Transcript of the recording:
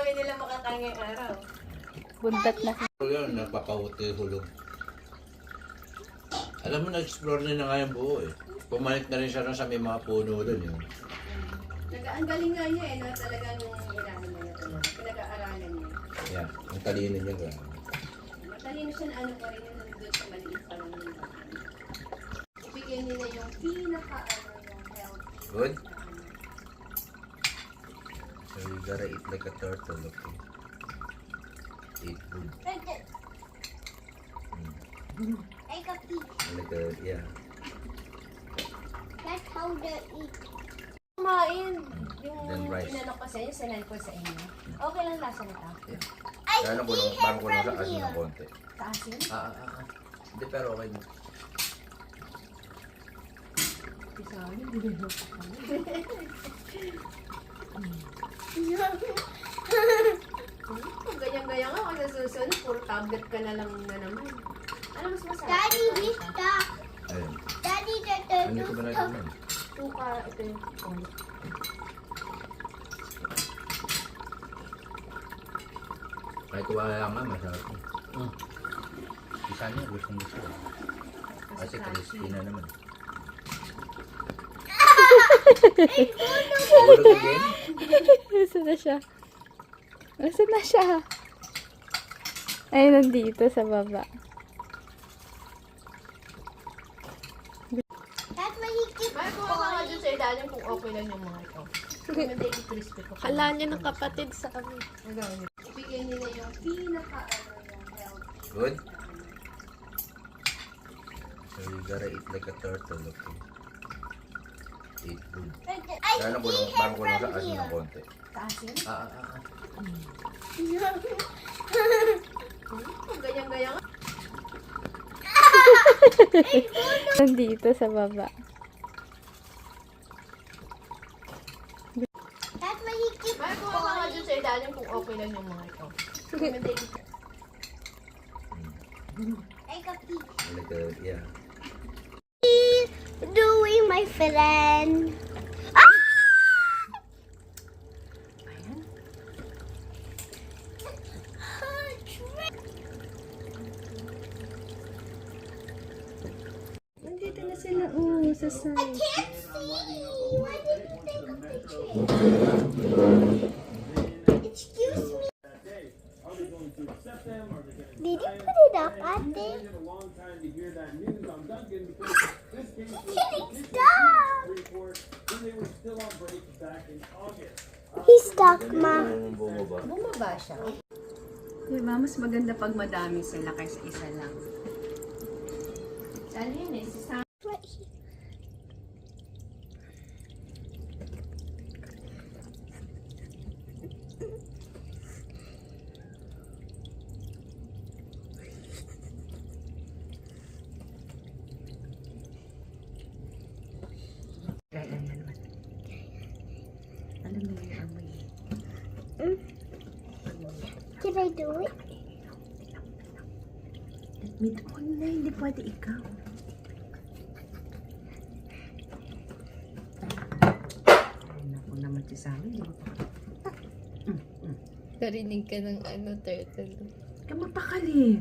kami nila makakain ngayong araw. Buntat na. Yun, napapahuti hulog. Alam mo, na-explore na nga yung buo eh. Pumalit na rin siya sa may mga puno doon yun. Ang galing nga niya eh, na talagang inahan niya na pinag-aaralan niya. Yeah, ang talino niya nga. Matalino siya na ano pa rin yung nandun sa maliit pa lang nila. Ibigay nila yung pinaka-ano yung healthy. Good? So you gotta eat like a turtle, okay? Eat good. Like a pig. Like a, yeah. That's how they eat. Kumain. Then Yung rice. inano ko sa inyo, sinend ko sa inyo. Okay lang lasa nito. Yeah. I Kaya lang see parang her kulang sa from asin here. ng konti. Taasin? Hindi, pero okay na. Isa akin, hindi na Kung ganyan-ganyan ka, kung nasusunod, puro tablet ka na lang na naman. Ano mas masarap? Daddy, we stuck. Ayun. Daddy, the Hindi ko ba turtle natin stuck. Tuka, ito yung Kahit wala lang nga, masarap. Isa niya, gustong gusto. Kasi crispy na naman. Tulog again? Nasaan na siya? Nasaan na siya? Ay, nandito sa baba. That's why he keeps May kuha ka nga dyan sa ilalim kung okay lang yung mga ito. Hindi crispy ko. Kala niya ng kapatid sa amin. Ibigay nila yung pinaka-ano yung healthy. Good? So you gotta eat like a turtle, okay? Eat good. I Kaya lang see parang her kulang sa from asin here. ng konti. Taasin? Kung ganyan-ganyan ka. Nandito sa baba. That's why he keeps May kuha ka nga dyan sa ilalim kung okay lang yung mga ito. Hindi. like a pig. Like a, yeah. Doing my friend. Nandito na sila. Sa side. Can't see. Why did you take a picture? Excuse me. Did you put it up, Ate? Stop. He's stuck, Ma. Bumaba. Bumaba siya. Diba, mas maganda pag madami sila kaysa isa lang. Saan yun eh? Si Sam. Right here. Alam mo yung amoy. Did I do it? Huwag na, hindi pwede ikaw. Ay, naku naman si Sammy. Narinig ka ng turtle. Ka mapakali.